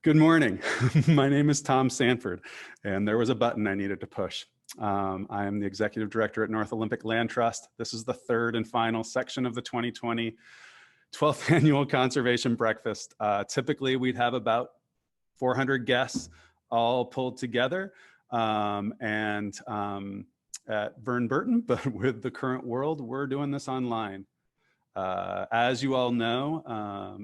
Good morning. My name is Tom Sanford, and there was a button I needed to push. I am the Executive Director at North Olympic Land Trust. This is the third and final section of the 2020 12th Annual Conservation Breakfast. Typically, we'd have about 400 guests all pulled together at Vern Burton, but with the current world, we're doing this online. As you all know,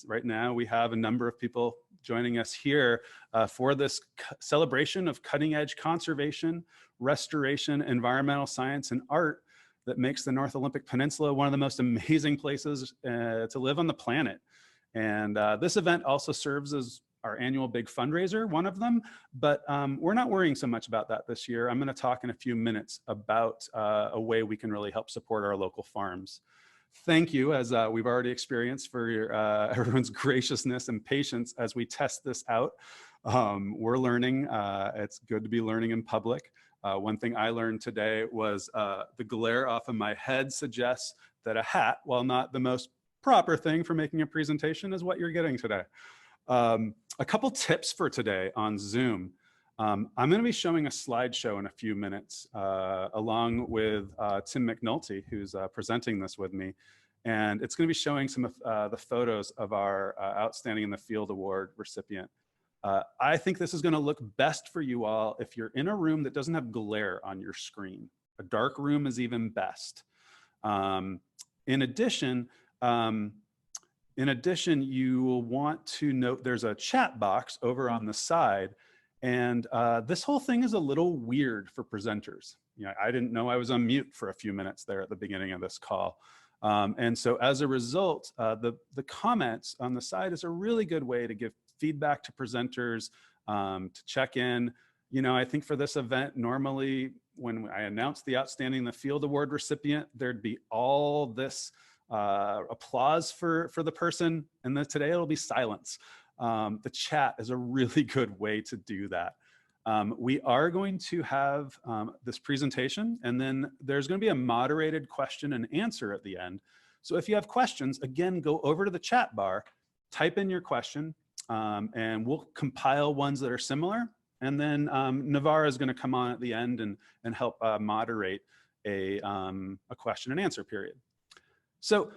right now we have a number of people joining us here for this celebration of cutting-edge conservation, restoration, environmental science, and art that makes the North Olympic Peninsula one of the most amazing places to live on the planet. And this event also serves as our annual big fundraiser, one of them, but we're not worrying so much about that this year. I'm going to talk in a few minutes about a way we can really help support our local farms. Thank you, as we've already experienced, for your, everyone's graciousness and patience as we test this out. We're learning. It's good to be learning in public. One thing I learned today was the glare off of my head suggests that a hat, while not the most proper thing for making a presentation, is what you're getting today. A couple tips for today on Zoom. I'm going to be showing a slideshow in a few minutes along with Tim McNulty, who's presenting this with me. And it's going to be showing some of the photos of our Outstanding in the Field Award recipient. I think this is going to look best for you all if you're in a room that doesn't have glare on your screen. A dark room is even best. In addition, you will want to note there's a chat box over on the side. And this whole thing is a little weird for presenters. I didn't know I was on mute for a few minutes there at the beginning of this call. And so as a result, the comments on the side is a really good way to give feedback to presenters, to check in. I think for this event, normally when I announced the Outstanding in the Field Award recipient, there'd be all this applause for the person, and then today it'll be silence. The chat is a really good way to do that. We are going to have this presentation, and then there's going to be a moderated question and answer at the end. So if you have questions, again, go over to the chat bar, type in your question, and we'll compile ones that are similar. And then Navarra is going to come on at the end and help moderate a question and answer period. So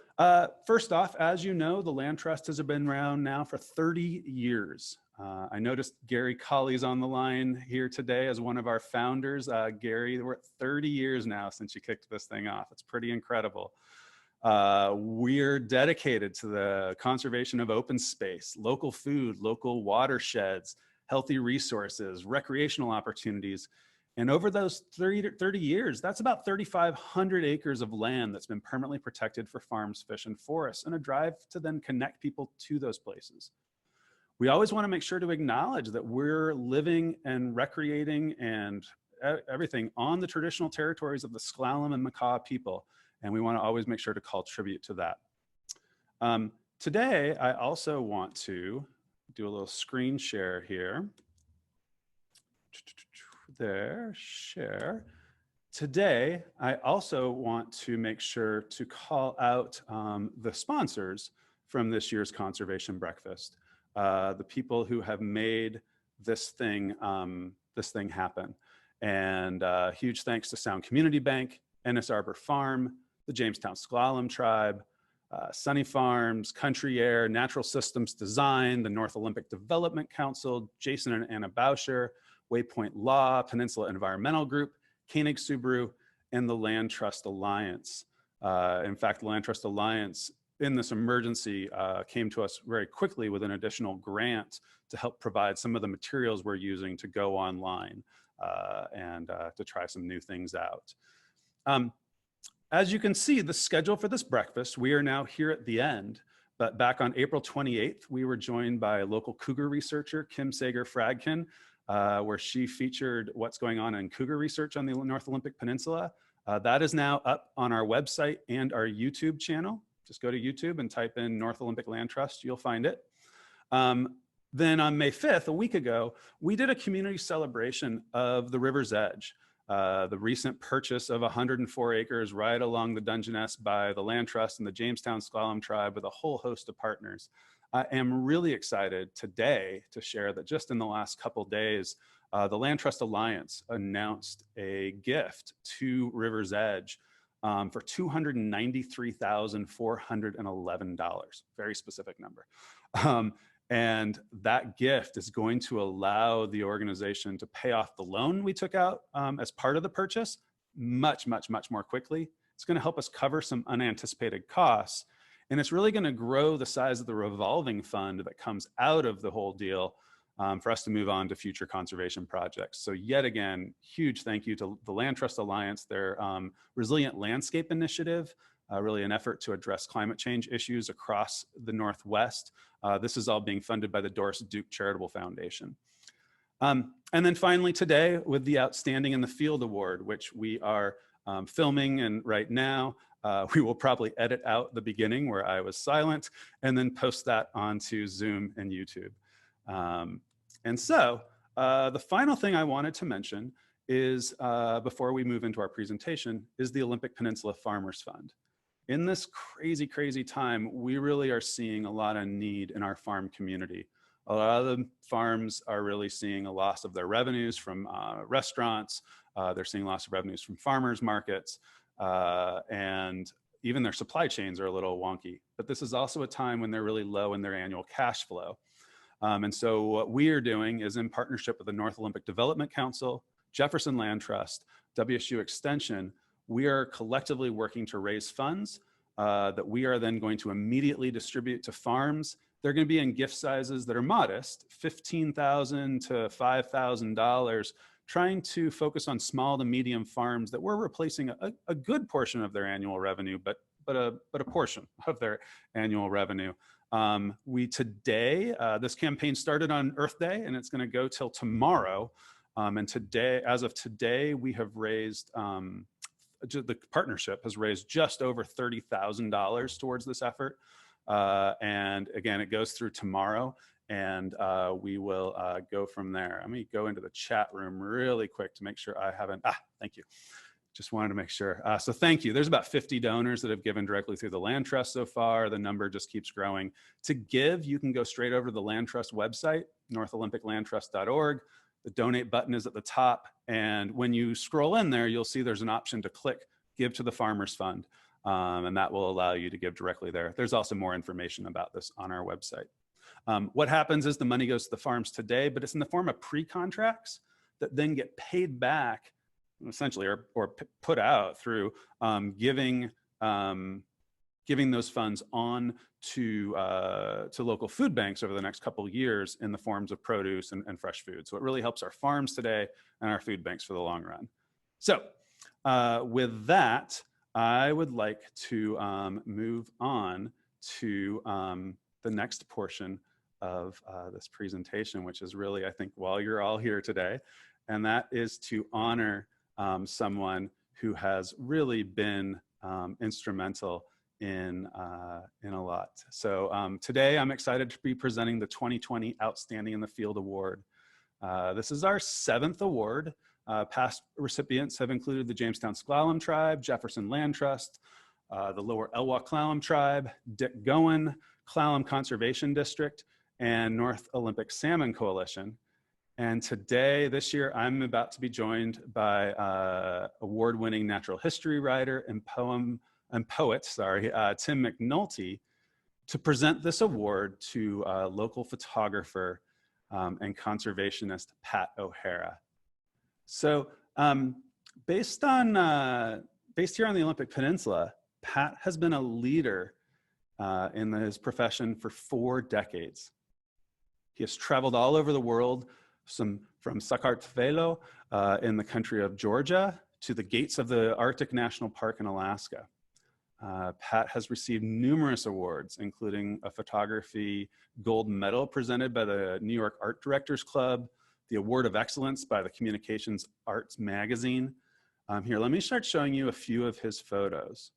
first off, as you know, the Land Trust has been around now for 30 years. I noticed Gary Colley's on the line here today as one of our founders. Gary, we're at 30 years now since you kicked this thing off. It's pretty incredible. We're dedicated to the conservation of open space, local food, local watersheds, healthy resources, recreational opportunities. And over those 30 years, that's about 3,500 acres of land that's been permanently protected for farms, fish, and forests, and a drive to then connect people to those places. We always want to make sure to acknowledge that we're living and recreating and everything on the traditional territories of the S'Klallam and Makah people, and we want to always make sure to call tribute to that. Today, I also want to do a little screen share here. There, share. Today, I also want to make sure to call out the sponsors from this year's Conservation Breakfast, the people who have made this thing happen. And huge thanks to Sound Community Bank, Ennis Arbor Farm, the Jamestown S'Klallam Tribe, Sunny Farms, Country Air, Natural Systems Design, the North Olympic Development Council, Jason and Anna Bauscher, Waypoint Law, Peninsula Environmental Group, Koenig Subaru, and the Land Trust Alliance. In fact, the Land Trust Alliance in this emergency came to us very quickly with an additional grant to help provide some of the materials we're using to go online and to try some new things out. As you can see, the schedule for this breakfast, we are now here at the end. But back on April 28th, we were joined by local cougar researcher, Kim Sager-Fradkin, where she featured what's going on in cougar research on the North Olympic Peninsula. That is now up on our website and our YouTube channel. Just go to YouTube and type in North Olympic Land Trust, you'll find it. Then on May 5th, a week ago, we did a community celebration of the river's edge. The recent purchase of 104 acres right along the Dungeness by the Land Trust and the Jamestown S'Klallam Tribe with a whole host of partners. I am really excited today to share that just in the last couple days, the Land Trust Alliance announced a gift to River's Edge for $293,411, very specific number. And that gift is going to allow the organization to pay off the loan we took out as part of the purchase much, much, much more quickly. It's going to help us cover some unanticipated costs. And it's really going to grow the size of the revolving fund that comes out of the whole deal for us to move on to future conservation projects. So yet again, huge thank you to the Land Trust Alliance, their Resilient Landscape Initiative, really an effort to address climate change issues across the Northwest. This is all being funded by the Doris Duke Charitable Foundation. And then finally today with the Outstanding in the Field Award, which we are filming, and right now we will probably edit out the beginning where I was silent and then post that onto Zoom and YouTube. And so the final thing I wanted to mention is, before we move into our presentation, is the Olympic Peninsula Farmers Fund. In this crazy, crazy time, we really are seeing a lot of need in our farm community. A lot of the farms are really seeing a loss of their revenues from restaurants. They're seeing loss of revenues from farmers markets, and even their supply chains are a little wonky. But this is also a time when they're really low in their annual cash flow. And so what we are doing is, in partnership with the North Olympic Development Council, Jefferson Land Trust, WSU Extension, we are collectively working to raise funds that we are then going to immediately distribute to farms. They're going to be in gift sizes that are modest, $15,000 to $5,000, trying to focus on small to medium farms that we're replacing a good portion of their annual revenue, but a portion of their annual revenue. This campaign started on Earth Day, and it's going to go till tomorrow. And today, as of today, we have raised, the partnership has raised just over $30,000 towards this effort. And again, it goes through tomorrow, and we will go from there. Let me go into the chat room really quick to make sure I haven't, thank you. Just wanted to make sure. So thank you. There's about 50 donors that have given directly through the Land Trust so far. The number just keeps growing. To give, you can go straight over to the Land Trust website, northolympiclandtrust.org. The donate button is at the top. And when you scroll in there, you'll see there's an option to click Give to the Farmers Fund. And that will allow you to give directly there. There's also more information about this on our website. What happens is the money goes to the farms today, but it's in the form of pre-contracts that then get paid back essentially, or put out through giving those funds on to local food banks over the next couple of years in the forms of produce and fresh food. So it really helps our farms today and our food banks for the long run. So with that, I would like to move on to the next portion of this presentation, which is really, I think, while you're all here today, and that is to honor someone who has really been instrumental in a lot. So today I'm excited to be presenting the 2020 Outstanding in the Field Award. This is our 7th award. Past recipients have included the Jamestown Sklallam Tribe, Jefferson Land Trust, the Lower Elwha Klallam Tribe, Dick Gowan Klallam Conservation District, and North Olympic Salmon Coalition. And today, this year, I'm about to be joined by award-winning natural history writer and poet, Tim McNulty, to present this award to local photographer and conservationist Pat OHara. So, based here on the Olympic Peninsula, Pat has been a leader in his profession for 4 decades. He has traveled all over the world, from Sakartvelo in the country of Georgia to the gates of the Arctic National Park in Alaska. Pat has received numerous awards, including a photography gold medal presented by the New York Art Directors Club, the Award of Excellence by the Communications Arts Magazine. Here, let me start showing you a few of his photos.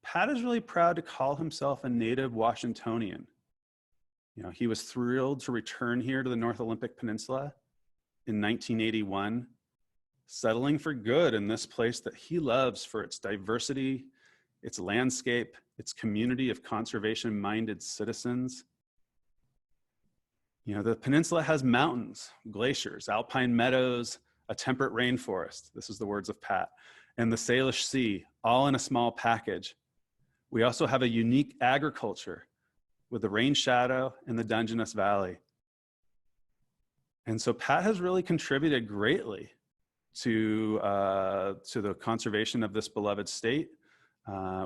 Pat is really proud to call himself a native Washingtonian. You know, he was thrilled to return here to the North Olympic Peninsula in 1981, settling for good in this place that he loves for its diversity, its landscape, its community of conservation-minded citizens. You know, the peninsula has mountains, glaciers, alpine meadows, a temperate rainforest. This is the words of Pat. And the Salish Sea, all in a small package. We also have a unique agriculture with the rain shadow and the Dungeness Valley. And so Pat has really contributed greatly to the conservation of this beloved state,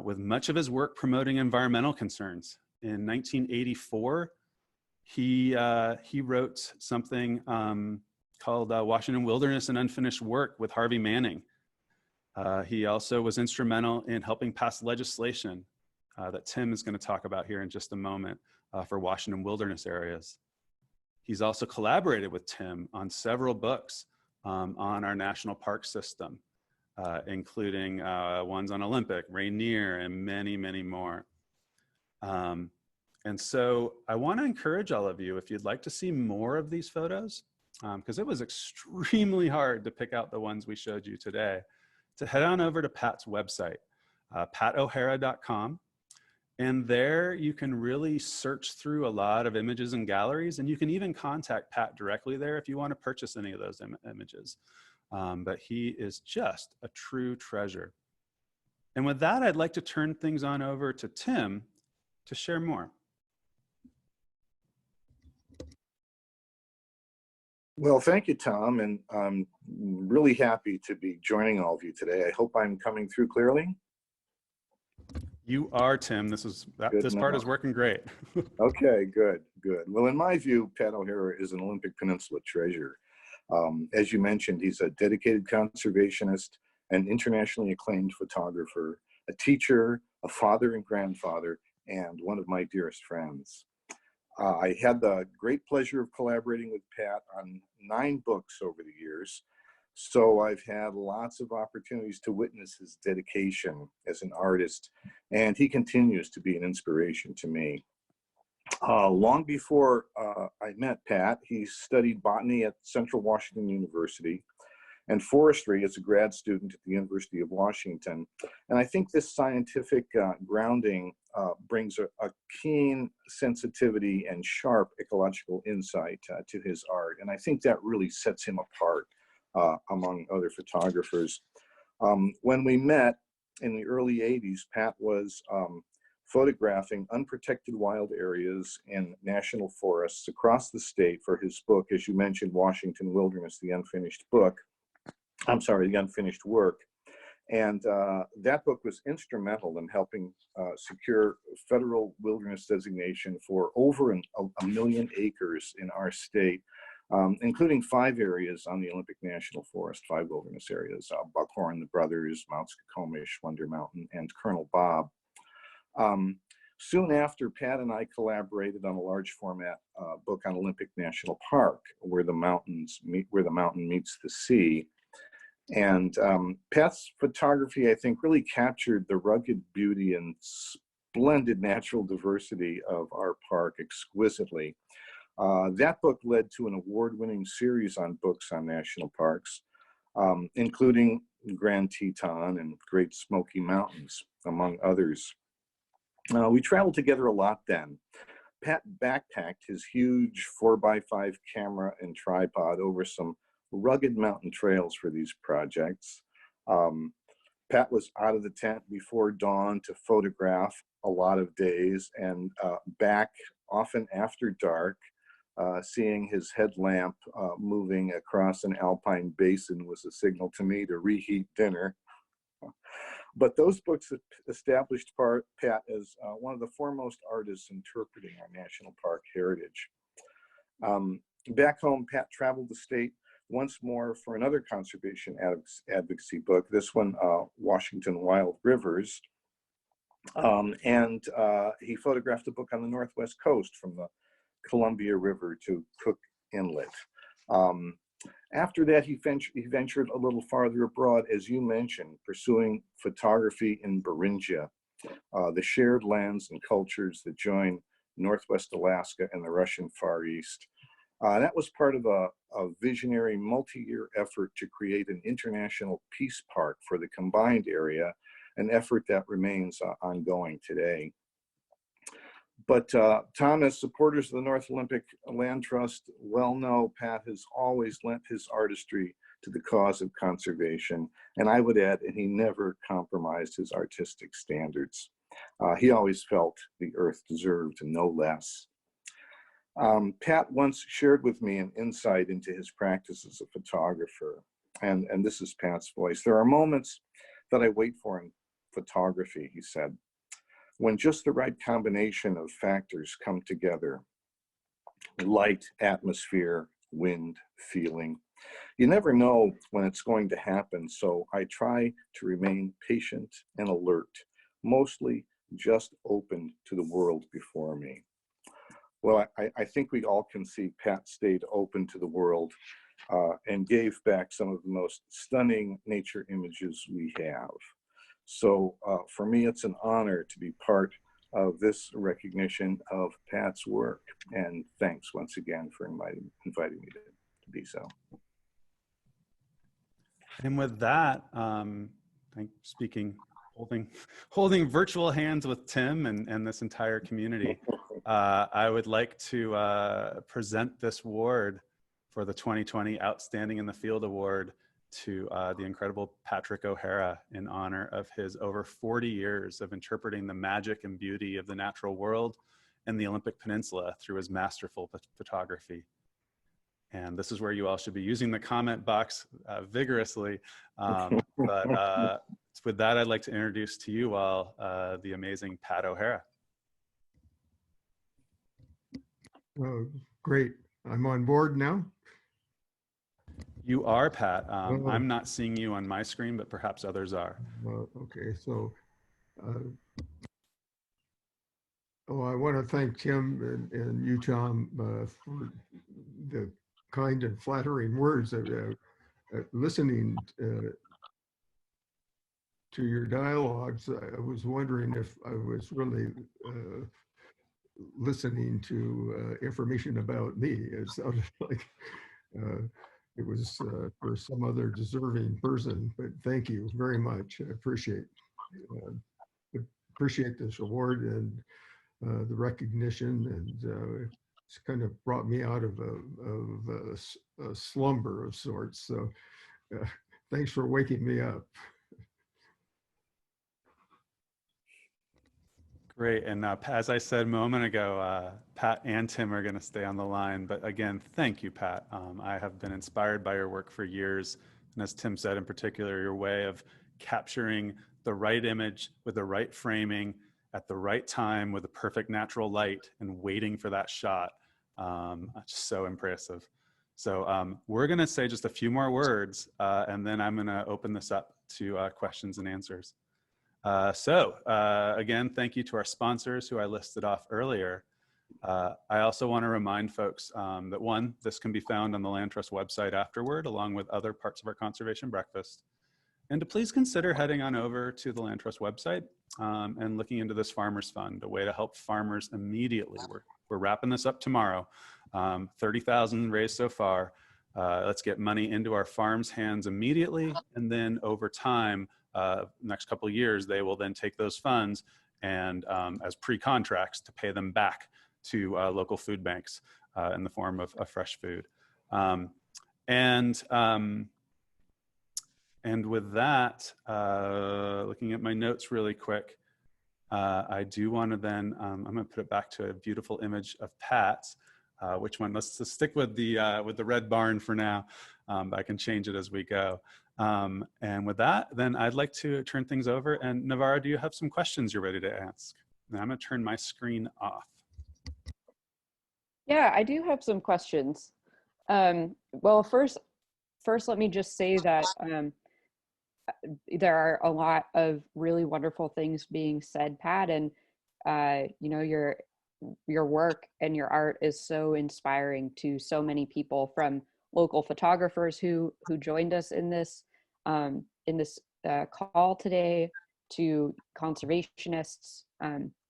with much of his work promoting environmental concerns. In 1984, he wrote something called Washington Wilderness and Unfinished Work with Harvey Manning. He also was instrumental in helping pass legislation that Tim is going to talk about here in just a moment for Washington wilderness areas. He's also collaborated with Tim on several books on our national park system, including ones on Olympic, Rainier, and many, many more. And so I want to encourage all of you, if you'd like to see more of these photos, because it was extremely hard to pick out the ones we showed you today, to head on over to Pat's website, patohara.com. And there you can really search through a lot of images and galleries, and you can even contact Pat directly there if you want to purchase any of those images. But he is just a true treasure. And with that, I'd like to turn things on over to Tim to share more. Well, thank you, Tom, and I'm really happy to be joining all of you today. I hope I'm coming through clearly. You are, Tim. This part is working great. Okay, good. Well, in my view, Pat OHara is an Olympic Peninsula treasure. As you mentioned, he's a dedicated conservationist, an internationally acclaimed photographer, a teacher, a father and grandfather, and one of my dearest friends. I had the great pleasure of collaborating with Pat on 9 books over the years. So I've had lots of opportunities to witness his dedication as an artist, and he continues to be an inspiration to me. Long before I met Pat, he studied botany at Central Washington University and forestry as a grad student at the University of Washington. And I think this scientific grounding brings a keen sensitivity and sharp ecological insight to his art. And I think that really sets him apart among other photographers. When we met in the early 80s, Pat was photographing unprotected wild areas in national forests across the state for his book, as you mentioned, Washington Wilderness, the Unfinished Work. And that book was instrumental in helping secure federal wilderness designation for over a million acres in our state, including 5 areas on the Olympic National Forest, 5 wilderness areas, Buckhorn, the Brothers, Mount Skokomish, Wonder Mountain, and Colonel Bob. Soon after, Pat and I collaborated on a large format book on Olympic National Park, where the mountain meets the sea. And Pat's photography, I think, really captured the rugged beauty and splendid natural diversity of our park exquisitely. That book led to an award-winning series on books on national parks, including Grand Teton and Great Smoky Mountains, among others. We traveled together a lot then. Pat backpacked his huge 4x5 camera and tripod over some rugged mountain trails for these projects. Pat was out of the tent before dawn to photograph a lot of days, and back often after dark. Seeing his headlamp moving across an alpine basin was a signal to me to reheat dinner. But those books established Pat as one of the foremost artists interpreting our national park heritage. Back home, Pat traveled the state once more for another conservation advocacy book, this one, Washington Wild Rivers. And he photographed a book on the Northwest coast from the Columbia River to Cook Inlet. After that, he ventured a little farther abroad, as you mentioned, pursuing photography in Beringia, the shared lands and cultures that join Northwest Alaska and the Russian Far East. That was part of a visionary multi-year effort to create an international peace park for the combined area an effort that remains ongoing today. But Tom, as supporters of the North Olympic Land Trust well know, Pat has always lent his artistry to the cause of conservation. And I would add, and he never compromised his artistic standards. He always felt the earth deserved no less. Pat once shared with me an insight into his practice as a photographer. And this is Pat's voice. "There are moments that I wait for in photography," he said, "when just the right combination of factors come together: light, atmosphere, wind, feeling. You never know when it's going to happen, so I try to remain patient and alert, mostly just open to the world before me." Well, I think we all can see Pat stayed open to the world and gave back some of the most stunning nature images we have. So for me, it's an honor to be part of this recognition of Pat's work. And thanks once again for inviting me to be so. And with that, holding virtual hands with Tim and this entire community, I would like to present this award for the 2020 Outstanding in the Field Award to the incredible Patrick OHara in honor of his over 40 years of interpreting the magic and beauty of the natural world and the Olympic Peninsula through his masterful photography. And this is where you all should be using the comment box vigorously. But with that, I'd like to introduce to you all the amazing Pat OHara. Great. I'm on board now. You are, Pat. I'm not seeing you on my screen, but perhaps others are. Okay, so I want to thank Tim and you, Tom, for the kind and flattering words. Listening to your dialogues, I was wondering if I was really listening to information about me. It sounded like it was for some other deserving person, but thank you very much. I appreciate this award and the recognition, and it's kind of brought me out of a slumber of sorts. So thanks for waking me up. Great. And as I said a moment ago, Pat and Tim are going to stay on the line. But again, thank you, Pat. I have been inspired by your work for years. And as Tim said, in particular, your way of capturing the right image with the right framing at the right time with the perfect natural light and waiting for that shot. Just so impressive. So we're going to say just a few more words, and then I'm going to open this up to questions and answers. Again, thank you to our sponsors who I listed off earlier. I also want to remind folks that one, this can be found on the Land Trust website afterward, along with other parts of our conservation breakfast. And to please consider heading on over to the Land Trust website and looking into this Farmers Fund, a way to help farmers immediately. We're wrapping this up tomorrow. 30,000 raised so far. Let's get money into our farms' hands immediately, and then over time, next couple of years, they will then take those funds and as pre-contracts to pay them back to local food banks in the form of fresh food. And with that, looking at my notes really quick, I do want to then, I'm going to put it back to a beautiful image of Pat's. Which one? Let's just stick with the red barn for now. I can change it as we go. And with that, then I'd like to turn things over. And Navarra, do you have some questions you're ready to ask? And I'm going to turn my screen off. Yeah, I do have some questions. Well, first, let me just say that there are a lot of really wonderful things being said, Pat, and you know, your work and your art is so inspiring to so many people, from local photographers who joined us in this call today, to conservationists,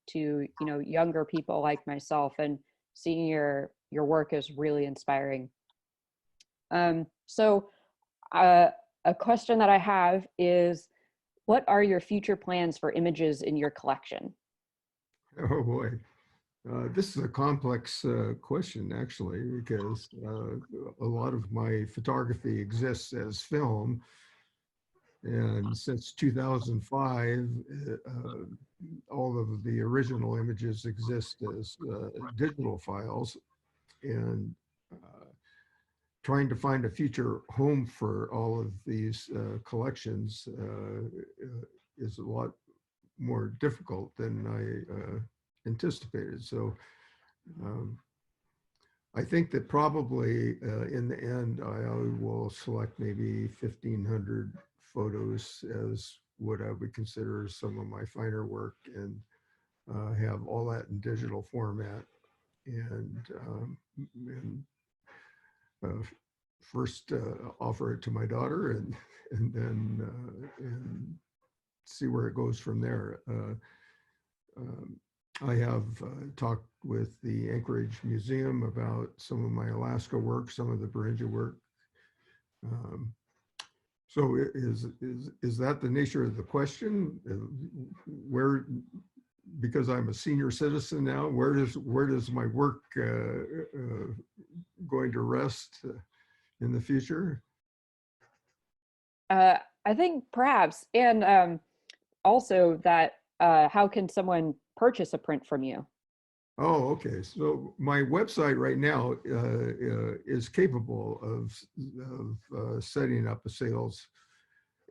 to, you know, younger people like myself, and seeing your work is really inspiring. So a question that I have is, What are your future plans for images in your collection? Oh boy. This is a complex question, actually, because a lot of my photography exists as film. And since 2005, all of the original images exist as digital files. And trying to find a future home for all of these collections is a lot more difficult than I anticipated. So I think that probably in the end, I will select maybe 1,500 photos as what I would consider some of my finer work, and have all that in digital format. And first offer it to my daughter, and then and see where it goes from there. I have talked with the Anchorage Museum about some of my Alaska work, some of the Beringia work. So is that the nature of the question? Where, because I'm a senior citizen now, where does my work going to rest in the future? I think perhaps, and also that how can someone purchase a print from you? Oh, okay. So my website right now is capable of setting up a sales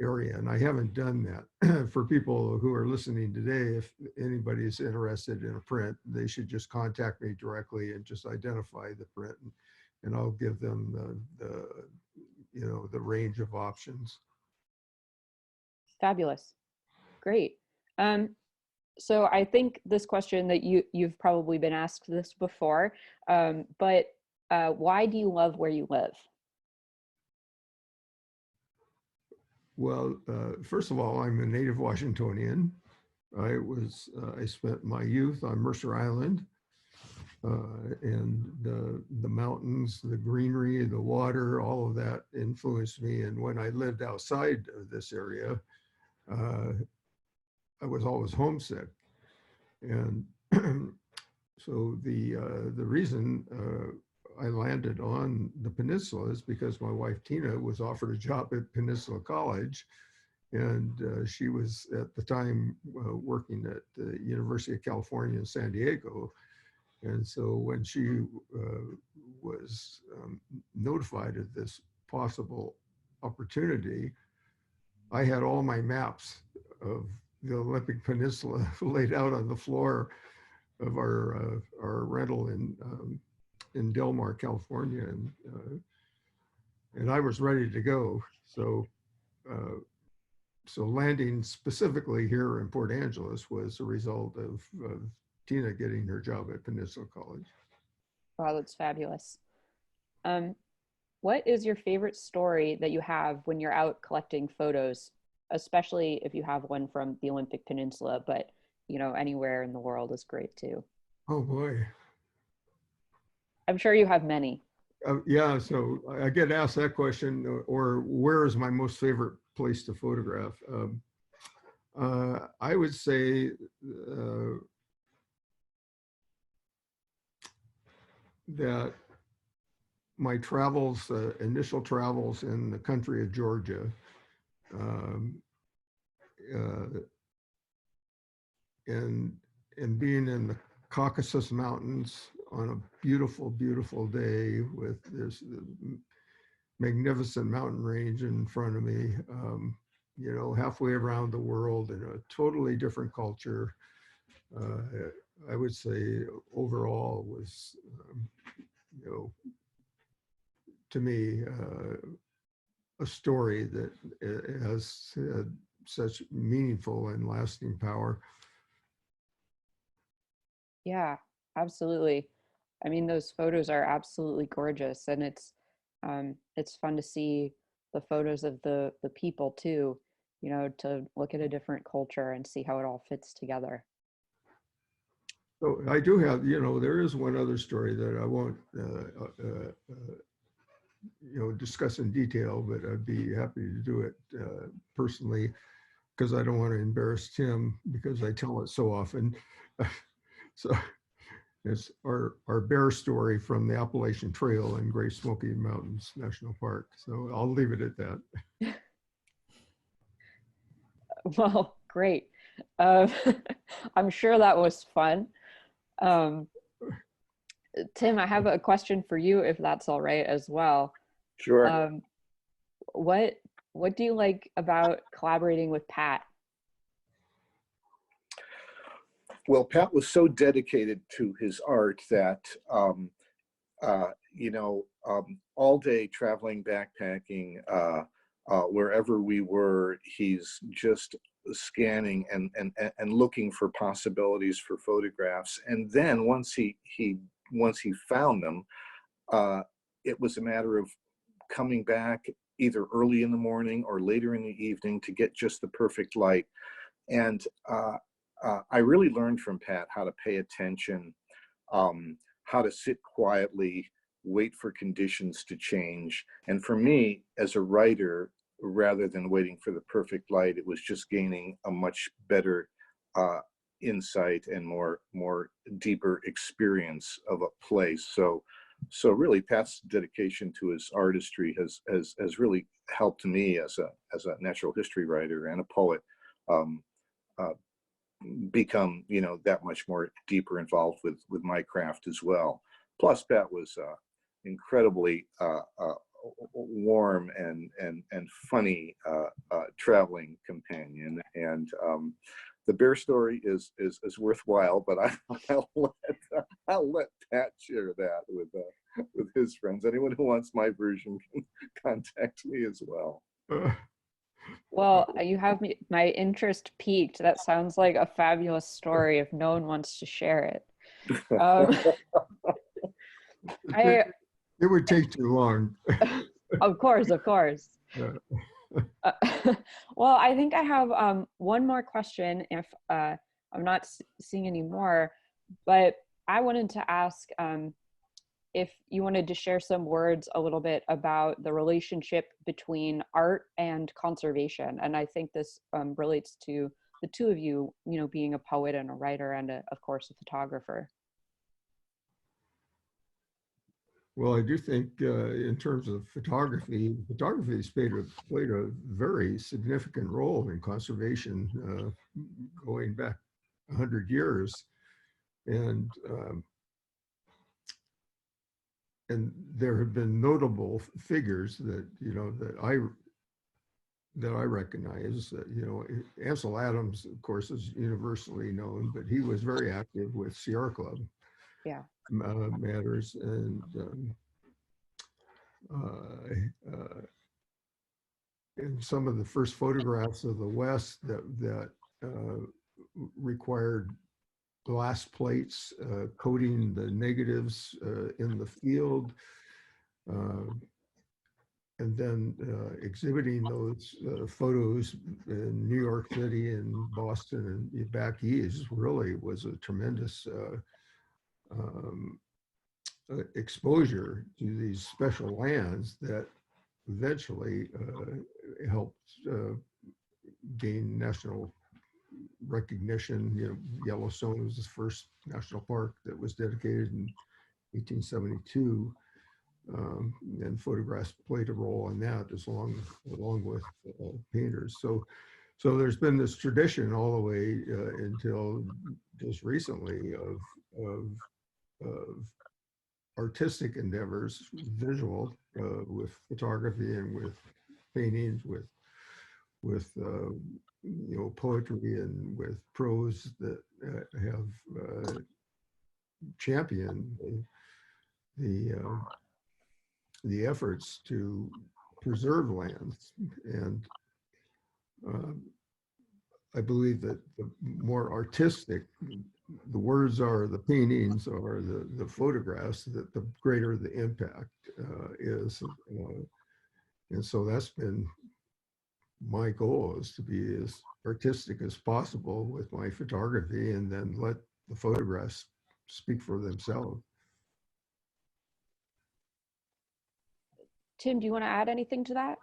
area, and I haven't done that. For people who are listening today, if anybody is interested in a print, they should just contact me directly and just identify the print, and I'll give them the range of options. Fabulous. Great. So I think this question that you've probably been asked this before, but why do you love where you live? Well, first of all, I'm a native Washingtonian. I spent my youth on Mercer Island, and the mountains, the greenery, the water, all of that influenced me. And when I lived outside of this area, I was always homesick. And so the reason I landed on the peninsula is because my wife Tina was offered a job at Peninsula College, and she was at the time working at the University of California in San Diego. And so when she was notified of this possible opportunity, I had all my maps of the Olympic Peninsula laid out on the floor of our rental in Del Mar, California, and I was ready to go. So landing specifically here in Port Angeles was a result of Tina getting her job at Peninsula College. Wow, that's fabulous. What is your favorite story that you have when you're out collecting photos, especially if you have one from the Olympic Peninsula, but anywhere in the world is great too? Oh boy. I'm sure you have many. Yeah, so I get asked that question, or where is my most favorite place to photograph? I would say that my travels, initial travels in the country of Georgia, and being in the Caucasus Mountains on a beautiful, beautiful day with this magnificent mountain range in front of me, halfway around the world in a totally different culture. I would say overall was, to me, a story that has had such meaningful and lasting power. Yeah, absolutely. I mean, those photos are absolutely gorgeous, and it's fun to see the photos of the people too, to look at a different culture and see how it all fits together. So I do have, there is one other story that I won't, discuss in detail, but I'd be happy to do it personally. A because I don't want to embarrass Tim because I tell it so often. So it's our bear story from the Appalachian Trail in Great Smoky Mountains National Park. So I'll leave it at that. Well, great. I'm sure that was fun. Tim, I have a question for you, if that's all right as well. Sure. What do you like about collaborating with Pat? Well, Pat was so dedicated to his art that, all day traveling, backpacking, wherever we were, he's just scanning and looking for possibilities for photographs. And then once he found them, it was a matter of coming back either early in the morning or later in the evening to get just the perfect light. And I really learned from Pat how to pay attention, how to sit quietly, wait for conditions to change. And for me, as a writer, rather than waiting for the perfect light, it was just gaining a much better insight and more deeper experience of a place. So really, Pat's dedication to his artistry has really helped me as a natural history writer and a poet become that much more deeper involved with my craft as well. Plus, Pat was incredibly warm and funny traveling companion, and the bear story is worthwhile, but I'll let Pat share that with his friends. Anyone who wants my version can contact me as well. Well, you have my interest peaked. That sounds like a fabulous story if no one wants to share it. It would take too long. Of course. Yeah. Well, I think I have one more question if I'm not seeing any more, but I wanted to ask if you wanted to share some words a little bit about the relationship between art and conservation. And I think this relates to the two of you, being a poet and a writer and of course, a photographer. Well, I do think in terms of photography has played a very significant role in conservation going back 100 years. And there have been notable figures that I recognize. Ansel Adams, of course, is universally known, but he was very active with Sierra Club. Yeah. Matters, and some of the first photographs of the West that required glass plates coating the negatives in the field, and then exhibiting those photos in New York City and Boston and back east really was a tremendous exposure to these special lands that eventually helped gain national recognition. Yellowstone was the first national park that was dedicated in 1872, and photographs played a role in that, along with painters. So there's been this tradition all the way until just recently of artistic endeavors, visual, with photography and with paintings, with poetry and with prose that have championed the efforts to preserve lands. And I believe that the more artistic the words are, the paintings are, the photographs, that the greater the impact is. And so that's been my goal, is to be as artistic as possible with my photography and then let the photographs speak for themselves. Tim, do you want to add anything to that?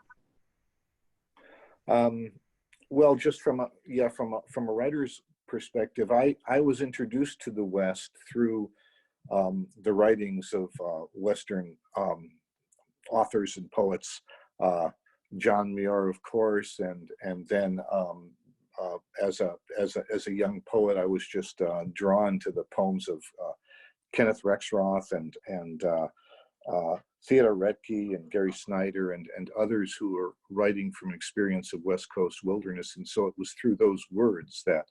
Well, just from a, yeah, from a writer's perspective, I was introduced to the West through the writings of Western authors and poets, John Muir, of course, and then as a young poet, I was just drawn to the poems of Kenneth Rexroth and Theodore Retke and Gary Snyder and others who were writing from experience of West Coast wilderness. And so it was through those words that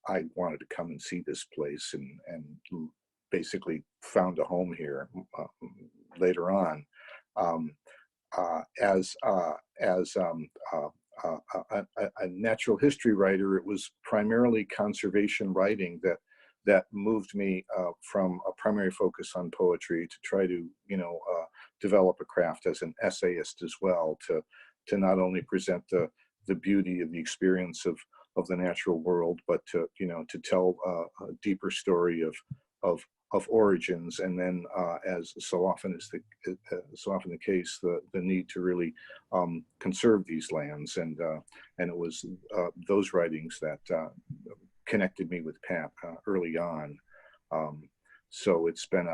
I wanted to come and see this place, and basically found a home here later on. As a natural history writer, it was primarily conservation writing that moved me from a primary focus on poetry to try to, develop a craft as an essayist as well, to not only present the beauty of the experience of the natural world, but to tell a deeper story of origins, and then as so often the case, the need to really conserve these lands, and it was those writings that connected me with Pat early on. So it's been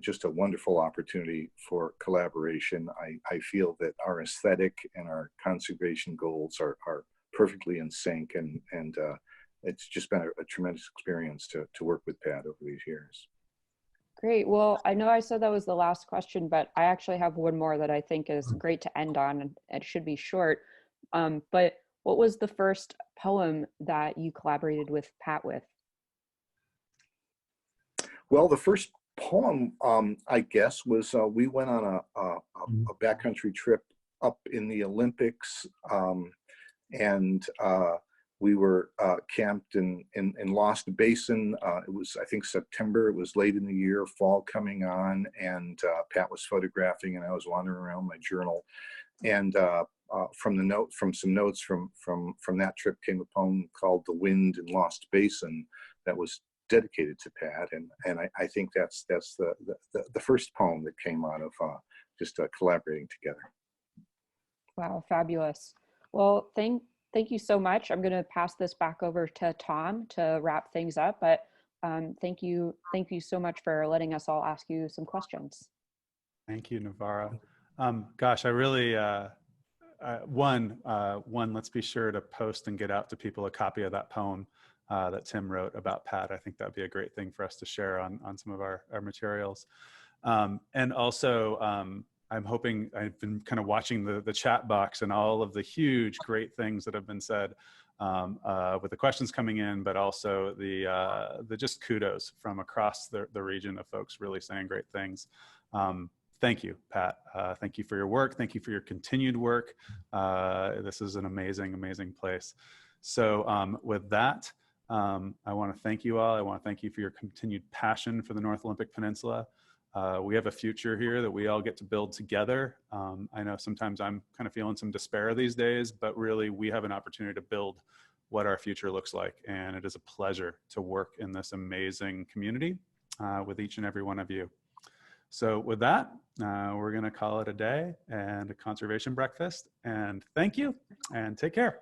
just a wonderful opportunity for collaboration. I feel that our aesthetic and our conservation goals are perfectly in sync, and it's just been a tremendous experience to work with Pat over these years. Great. Well, I know I said that was the last question, but I actually have one more that I think is great to end on, and it should be short. But what was the first poem that you collaborated with Pat with? Well, the first poem, I guess, was we went on a backcountry trip up in the Olympics, and we were camped in Lost Basin. It was, I think, September. It was late in the year, fall coming on, and Pat was photographing, and I was wandering around my journal. And from some notes from that trip came a poem called "The Wind in Lost Basin" that was dedicated to Pat, and I think that's the first poem that came out of just collaborating together. Wow, fabulous. Well, thank you so much. I'm going to pass this back over to Tom to wrap things up, but thank you so much for letting us all ask you some questions. Thank you, Navara. Gosh, I really, one, let's be sure to post and get out to people a copy of that poem that Tim wrote about Pat. I think that'd be a great thing for us to share on some of our materials. And also, I'm hoping, I've been kind of watching the chat box and all of the huge, great things that have been said with the questions coming in, but also the just kudos from across the region of folks really saying great things. Thank you, Pat. Thank you for your work. Thank you for your continued work. This is an amazing, amazing place. So with that, I want to thank you all. I want to thank you for your continued passion for the North Olympic Peninsula. We have a future here that we all get to build together. I know sometimes I'm kind of feeling some despair these days, but really we have an opportunity to build what our future looks like. And it is a pleasure to work in this amazing community with each and every one of you. So with that, we're going to call it a day and a conservation breakfast. And thank you and take care.